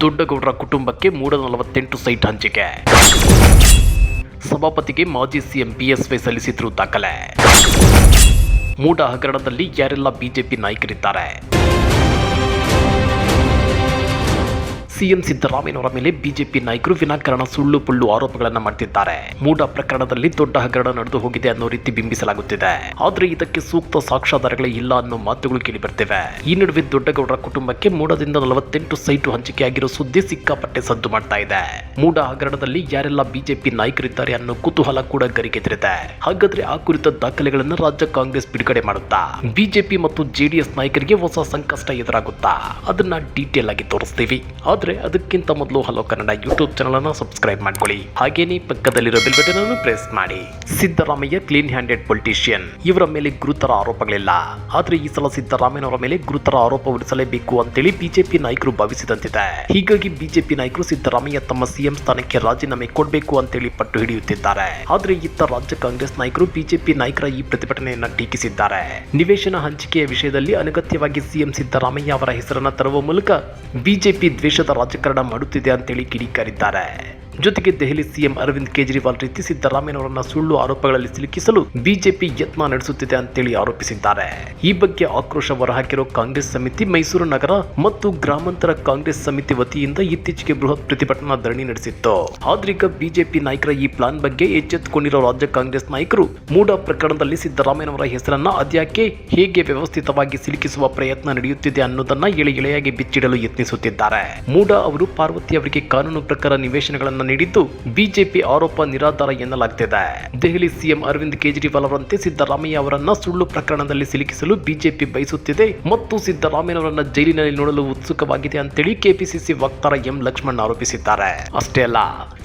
ದೊಡ್ಡಗೌಡರ ಕುಟುಂಬಕ್ಕೆ 148 ಸೈಟ್ ಹಂಚಿಕೆ. ಸಭಾಪತಿಗೆ ಮಾಜಿ ಸಿಎಂ ಬಿಎಸ್ವೈ ಸಲ್ಲಿಸಿದ್ರು ದಾಖಲೆ. ಮೂಡ ಹಗರಣದಲ್ಲಿ ಯಾರೆಲ್ಲ ಬಿಜೆಪಿ ನಾಯಕರಿದ್ದಾರೆ? ಸಿಎಂ ಸಿದ್ದರಾಮಯ್ಯನವರ ಮೇಲೆ ಬಿಜೆಪಿ ನಾಯಕರು ವಿನಾಕಾರಣ ಸುಳ್ಳು ಪುಳ್ಳು ಆರೋಪಗಳನ್ನು ಮಾಡ್ತಿದ್ದಾರೆ. ಮೂಡ ಪ್ರಕರಣದಲ್ಲಿ ದೊಡ್ಡ ಹಗರಣ ನಡೆದು ಹೋಗಿದೆ ಅನ್ನೋ ರೀತಿ ಬಿಂಬಿಸಲಾಗುತ್ತಿದೆ. ಆದ್ರೆ ಇದಕ್ಕೆ ಸೂಕ್ತ ಸಾಕ್ಷ್ಯಾಧಾರಗಳೇ ಇಲ್ಲ ಅನ್ನೋ ಮಾತುಗಳು ಕೇಳಿ ಬರ್ತಿವೆ. ಈ ನಡುವೆ ದೊಡ್ಡಗೌಡರ ಕುಟುಂಬಕ್ಕೆ ಮೂಡದಿಂದ 48 ಸೈಟು ಹಂಚಿಕೆಯಾಗಿರೋ ಸುದ್ದಿ ಸಿಕ್ಕಾಪಟ್ಟೆ ಸದ್ದು ಮಾಡ್ತಾ ಇದೆ. ಮೂಡ ಹಗರಣದಲ್ಲಿ ಯಾರೆಲ್ಲ ಬಿಜೆಪಿ ನಾಯಕರಿದ್ದಾರೆ ಅನ್ನೋ ಕುತೂಹಲ ಕೂಡ ಗರಿಗೆದರಿದೆ. ಹಾಗಾದ್ರೆ ಆ ಕುರಿತ ದಾಖಲೆಗಳನ್ನು ರಾಜ್ಯ ಕಾಂಗ್ರೆಸ್ ಬಿಡುಗಡೆ ಮಾಡುತ್ತಾ? ಬಿಜೆಪಿ ಮತ್ತು ಜೆಡಿಎಸ್ ನಾಯಕರಿಗೆ ಹೊಸ ಸಂಕಷ್ಟ ಎದುರಾಗುತ್ತಾ? ಅದನ್ನ ಡೀಟೇಲ್ ಆಗಿ ತೋರಿಸ್ತೀವಿ. ಆದ್ರೆ ಅದಕ್ಕಿಂತ ಮೊದಲು ಹಲೋ ಕನ್ನಡ ಯೂಟ್ಯೂಬ್ ಚಾನಲ್ ಅನ್ನು ಸಬ್ಸ್ಕ್ರೈಬ್ ಮಾಡ್ಕೊಳ್ಳಿ. ಹಾಗೇನೇ ಪಕ್ಕದಲ್ಲಿರೋ ಬೆಲ್ ಬಟನ್ ಅನ್ನು ಪ್ರೆಸ್ ಮಾಡಿ. ಸಿದ್ದರಾಮಯ್ಯ ಕ್ಲೀನ್ ಹ್ಯಾಂಡೆಡ್ ಪೊಲಿಟಿಷಿಯನ್, ಇವರ ಮೇಲೆ ಗುರುತರ ಆರೋಪಗಳಿಲ್ಲ. ಆದ್ರೆ ಈ ಸಲ ಸಿದ್ದರಾಮಯ್ಯನವರ ಮೇಲೆ ಗುರುತರ ಆರೋಪ ಹೊರಿಸಲೇಬೇಕು ಅಂತೇಳಿ ಬಿಜೆಪಿ ನಾಯಕರು ಭಾವಿಸಿದಂತಿದೆ. ಹೀಗಾಗಿ ಬಿಜೆಪಿ ನಾಯಕರು ಸಿದ್ದರಾಮಯ್ಯ ತಮ್ಮ ಸಿಎಂ ಸ್ಥಾನಕ್ಕೆ ರಾಜೀನಾಮೆ ಕೊಡಬೇಕು ಅಂತೇಳಿ ಪಟ್ಟು ಹಿಡಿಯುತ್ತಿದ್ದಾರೆ. ಆದ್ರೆ ಇತ್ತ ರಾಜ್ಯ ಕಾಂಗ್ರೆಸ್ ನಾಯಕರು ಬಿಜೆಪಿ ನಾಯಕರ ಈ ಪ್ರತಿಭಟನೆಯನ್ನ ಟೀಕಿಸಿದ್ದಾರೆ. ನಿವೇಶನ ಹಂಚಿಕೆಯ ವಿಷಯದಲ್ಲಿ ಅನಗತ್ಯವಾಗಿ ಸಿಎಂ ಸಿದ್ದರಾಮಯ್ಯ ಅವರ ಹೆಸರನ್ನ ತರುವ ಮೂಲಕ ಬಿಜೆಪಿ ದ್ವೇಷದ ರಾಜಕಾರಣ ಮಾಡುತ್ತಿದೆ ಅಂತೇಳಿ ಕಿಡಿಕಾರಿದ್ದಾರೆ. ಜೊತೆಗೆ ದೆಹಲಿ ಸಿಎಂ ಅರವಿಂದ್ ಕೇಜ್ರಿವಾಲ್ ರೀತಿ ಸಿದ್ದರಾಮಯ್ಯನವರನ್ನ ಸುಳ್ಳು ಆರೋಪಗಳಲ್ಲಿ ಸಿಲುಕಿಸಲು ಬಿಜೆಪಿ ಯತ್ನ ನಡೆಸುತ್ತಿದೆ ಅಂತೇಳಿ ಆರೋಪಿಸಿದ್ದಾರೆ. ಈ ಬಗ್ಗೆ ಆಕ್ರೋಶ ಹೊರಹಾಕಿರೋ ಕಾಂಗ್ರೆಸ್ ಸಮಿತಿ ಮೈಸೂರು ನಗರ ಮತ್ತು ಗ್ರಾಮಾಂತರ ಕಾಂಗ್ರೆಸ್ ಸಮಿತಿ ವತಿಯಿಂದ ಇತ್ತೀಚೆಗೆ ಬೃಹತ್ ಪ್ರತಿಭಟನಾ ಧರಣಿ ನಡೆಸಿತ್ತು. ಆದ್ರೀಗ ಬಿಜೆಪಿ ನಾಯಕರ ಈ ಪ್ಲಾನ್ ಬಗ್ಗೆ ಎಚ್ಚೆತ್ತುಕೊಂಡಿರೋ ರಾಜ್ಯ ಕಾಂಗ್ರೆಸ್ ನಾಯಕರು ಮೂಡ ಪ್ರಕರಣದಲ್ಲಿ ಸಿದ್ದರಾಮಯ್ಯನವರ ಹೆಸರನ್ನ ಅದ್ಯಾಕೆ ಹೇಗೆ ವ್ಯವಸ್ಥಿತವಾಗಿ ಸಿಲುಕಿಸುವ ಪ್ರಯತ್ನ ನಡೆಯುತ್ತಿದೆ ಅನ್ನೋದನ್ನ ಎಳೆಯಾಗಿ ಬಿಚ್ಚಿಡಲು ಯತ್ನಿಸುತ್ತಿದ್ದಾರೆ. ಮೂಡ ಅವರು ಪಾರ್ವತಿ ಅವರಿಗೆ ಕಾನೂನು ಪ್ರಕಾರ ನಿವೇಶನಗಳನ್ನು ನೀಡಿದ್ದು ಬಿಜೆಪಿ ಆರೋಪ ನಿರಾಧಾರ ಎನ್ನಲಾಗ್ತಿದೆ. ದೆಹಲಿ ಸಿಎಂ ಅರವಿಂದ್ ಕೇಜ್ರಿವಾಲ್ ಅವರಂತೆ ಸಿದ್ದರಾಮಯ್ಯ ಅವರನ್ನ ಸುಳ್ಳು ಪ್ರಕರಣದಲ್ಲಿ ಸಿಲುಕಿಸಲು ಬಿಜೆಪಿ ಬಯಸುತ್ತಿದೆ ಮತ್ತು ಸಿದ್ದರಾಮಯ್ಯನವರನ್ನ ಜೈಲಿನಲ್ಲಿ ನೋಡಲು ಉತ್ಸುಕವಾಗಿದೆ ಅಂತೇಳಿ ಕೆಪಿಸಿಸಿ ವಕ್ತಾರ ಎಂ ಲಕ್ಷ್ಮಣ್ ಆರೋಪಿಸಿದ್ದಾರೆ. ಅಷ್ಟೇ ಅಲ್ಲ,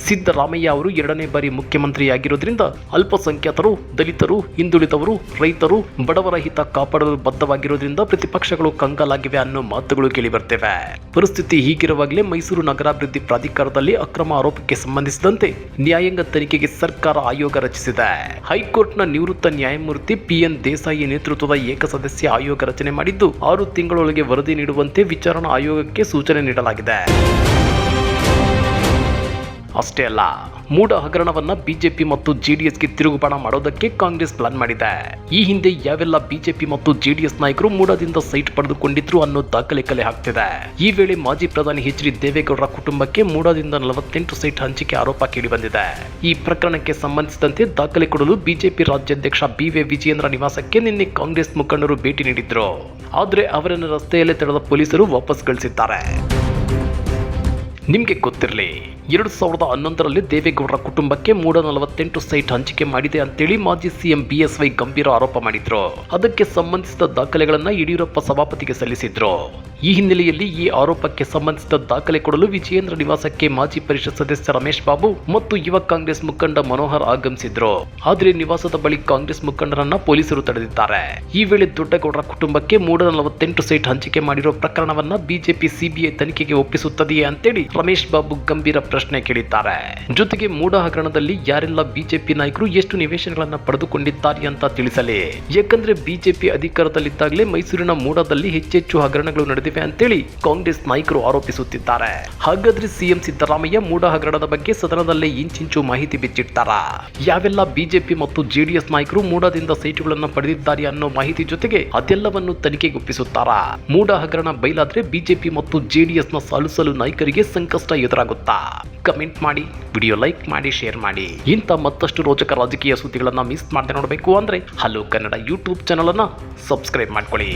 ಸಿದ್ದರಾಮಯ್ಯ ಅವರು 2ನೇ ಬಾರಿ ಮುಖ್ಯಮಂತ್ರಿಯಾಗಿರೋದ್ರಿಂದ ಅಲ್ಪಸಂಖ್ಯಾತರು, ದಲಿತರು, ಹಿಂದುಳಿದವರು, ರೈತರು, ಬಡವರ ಹಿತ ಕಾಪಾಡಲು ಬದ್ಧವಾಗಿರೋದ್ರಿಂದ ಪ್ರತಿಪಕ್ಷಗಳು ಕಂಗಾಲಾಗಿವೆ ಅನ್ನೋ ಮಾತುಗಳು ಕೇಳಿಬರ್ತಿವೆ. ಪರಿಸ್ಥಿತಿ ಹೀಗಿರುವಾಗಲೇ ಮೈಸೂರು ನಗರಾಭಿವೃದ್ಧಿ ಪ್ರಾಧಿಕಾರದಲ್ಲಿ ಅಕ್ರಮ ಆರೋಪಕ್ಕೆ ಸಂಬಂಧಿಸಿದಂತೆ ನ್ಯಾಯಾಂಗ ತನಿಖೆಗೆ ಸರ್ಕಾರ ಆಯೋಗ ರಚಿಸಿದೆ. ಹೈಕೋರ್ಟ್ನ ನಿವೃತ್ತ ನ್ಯಾಯಮೂರ್ತಿ ಪಿಎನ್ ದೇಸಾಯಿ ನೇತೃತ್ವದ ಏಕಸದಸ್ಯ ಆಯೋಗ ರಚನೆ ಮಾಡಿದ್ದು 6 ತಿಂಗಳೊಳಗೆ ವರದಿ ನೀಡುವಂತೆ ವಿಚಾರಣಾ ಆಯೋಗಕ್ಕೆ ಸೂಚನೆ ನೀಡಲಾಗಿದೆ. ಅಷ್ಟೇ ಅಲ್ಲ, ಮೂಡ ಹಗರಣವನ್ನ ಬಿಜೆಪಿ ಮತ್ತು ಜೆಡಿಎಸ್ಗೆ ತಿರುಗುಬಾಣ ಮಾಡೋದಕ್ಕೆ ಕಾಂಗ್ರೆಸ್ ಪ್ಲಾನ್ ಮಾಡಿದೆ. ಈ ಹಿಂದೆ ಯಾವೆಲ್ಲ ಬಿಜೆಪಿ ಮತ್ತು ಜೆಡಿಎಸ್ ನಾಯಕರು ಮೂಡದಿಂದ ಸೈಟ್ ಪಡೆದುಕೊಂಡಿದ್ರು ಅನ್ನೋ ದಾಖಲೆ ಕಲೆ ಹಾಕ್ತಿದೆ. ಈ ವೇಳೆ ಮಾಜಿ ಪ್ರಧಾನಿ ಎಚ್ ಡಿ ದೇವೇಗೌಡರ ಕುಟುಂಬಕ್ಕೆ ಮೂಡದಿಂದ 48 ಸೈಟ್ ಹಂಚಿಕೆ ಆರೋಪ ಕೇಳಿಬಂದಿದೆ. ಈ ಪ್ರಕರಣಕ್ಕೆ ಸಂಬಂಧಿಸಿದಂತೆ ದಾಖಲೆ ಕೊಡಲು ಬಿಜೆಪಿ ರಾಜ್ಯಾಧ್ಯಕ್ಷ ಬಿ.ವೈ. ವಿಜಯೇಂದ್ರ ನಿವಾಸಕ್ಕೆ ನಿನ್ನೆ ಕಾಂಗ್ರೆಸ್ ಮುಖಂಡರು ಭೇಟಿ ನೀಡಿದ್ರು. ಆದ್ರೆ ಅವರನ್ನು ರಸ್ತೆಯಲ್ಲೇ ತಡೆದ ಪೊಲೀಸರು ವಾಪಸ್ ಕಳಿಸಿದ್ದಾರೆ. ನಿಮಗೆ ಗೊತ್ತಿರಲಿ, 2011ರಲ್ಲಿ ದೇವೇಗೌಡರ ಕುಟುಂಬಕ್ಕೆ 148 ಸೈಟ್ ಹಂಚಿಕೆ ಮಾಡಿದೆ ಅಂತೇಳಿ ಮಾಜಿ ಸಿಎಂ ಬಿಎಸ್ವೈ ಗಂಭೀರ ಆರೋಪ ಮಾಡಿದ್ರು. ಅದಕ್ಕೆ ಸಂಬಂಧಿಸಿದ ದಾಖಲೆಗಳನ್ನ ಯಡಿಯೂರಪ್ಪ ಸಭಾಪತಿಗೆ ಸಲ್ಲಿಸಿದ್ರು. ಈ ಹಿನ್ನೆಲೆಯಲ್ಲಿ ಈ ಆರೋಪಕ್ಕೆ ಸಂಬಂಧಿಸಿದ ದಾಖಲೆ ಕೊಡಲು ವಿಜಯೇಂದ್ರ ನಿವಾಸಕ್ಕೆ ಮಾಜಿ ಪರಿಷತ್ ಸದಸ್ಯ ರಮೇಶ್ ಬಾಬು ಮತ್ತು ಯುವ ಕಾಂಗ್ರೆಸ್ ಮುಖಂಡ ಮನೋಹರ್ ಆಗಮಿಸಿದ್ರು. ಆದ್ರೆ ನಿವಾಸದ ಬಳಿ ಕಾಂಗ್ರೆಸ್ ಮುಖಂಡರನ್ನ ಪೊಲೀಸರು ತಡೆದಿದ್ದಾರೆ. ಈ ವೇಳೆ ದೊಡ್ಡಗೌಡರ ಕುಟುಂಬಕ್ಕೆ 148 ಸೈಟ್ ಹಂಚಿಕೆ ಮಾಡಿರೋ ಪ್ರಕರಣವನ್ನ ಬಿಜೆಪಿ ಸಿಬಿಐ ತನಿಖೆಗೆ ಒಪ್ಪಿಸುತ್ತದೆಯೇ ಅಂತೇಳಿ ರಮೇಶ್ ಬಾಬು ಗಂಭೀರ ಪ್ರಶ್ನೆ ಕೇಳಿದ್ದಾರೆ. ಜೊತೆಗೆ ಮೂಡ ಹಗರಣದಲ್ಲಿ ಯಾರೆಲ್ಲ ಬಿಜೆಪಿ ನಾಯಕರು ಎಷ್ಟು ನಿವೇಶನಗಳನ್ನ ಪಡೆದುಕೊಂಡಿದ್ದಾರೆ ಅಂತ ತಿಳಿಸಲಿ. ಯಾಕಂದ್ರೆ ಬಿಜೆಪಿ ಅಧಿಕಾರದಲ್ಲಿದ್ದಾಗಲೇ ಮೈಸೂರಿನ ಮೂಡದಲ್ಲಿ ಹೆಚ್ಚೆಚ್ಚು ಹಗರಣಗಳು ನಡೆದಿವೆ ಅಂತೇಳಿ ಕಾಂಗ್ರೆಸ್ ನಾಯಕರು ಆರೋಪಿಸುತ್ತಿದ್ದಾರೆ. ಹಾಗಾದ್ರೆ ಸಿಎಂ ಸಿದ್ದರಾಮಯ್ಯ ಮೂಡ ಹಗರಣದ ಬಗ್ಗೆ ಸದನದಲ್ಲೇ ಇಂಚಿಂಚು ಮಾಹಿತಿ ಬಿಚ್ಚಿಡ್ತಾರ? ಯಾವೆಲ್ಲ ಬಿಜೆಪಿ ಮತ್ತು ಜೆಡಿಎಸ್ ನಾಯಕರು ಮೂಡದಿಂದ ಸೈಟುಗಳನ್ನು ಪಡೆದಿದ್ದಾರೆ ಅನ್ನೋ ಮಾಹಿತಿ ಜೊತೆಗೆ ಅದೆಲ್ಲವನ್ನು ತನಿಖೆಗೆ ಒಪ್ಪಿಸುತ್ತಾರ? ಮೂಡ ಹಗರಣ ಬಯಲಾದ್ರೆ ಬಿಜೆಪಿ ಮತ್ತು ಜೆಡಿಎಸ್ ನ ಸಾಲು ನಾಯಕರಿಗೆ ಸಂಕಷ್ಟ ಎದುರಾಗುತ್ತಾ? ಕಮೆಂಟ್ ಮಾಡಿ, ವಿಡಿಯೋ ಲೈಕ್ ಮಾಡಿ, ಶೇರ್ ಮಾಡಿ. ಇಂಥ ಮತ್ತಷ್ಟು ರೋಚಕ ರಾಜಕೀಯ ಸುದ್ದಿಗಳನ್ನ ಮಿಸ್ ಮಾಡದೆ ನೋಡಬೇಕು ಅಂದ್ರೆ ಹಲೋ ಕನ್ನಡ ಯೂಟ್ಯೂಬ್ ಚಾನಲ್ ಅನ್ನ ಸಬ್ಸ್ಕ್ರೈಬ್ ಮಾಡ್ಕೊಳ್ಳಿ.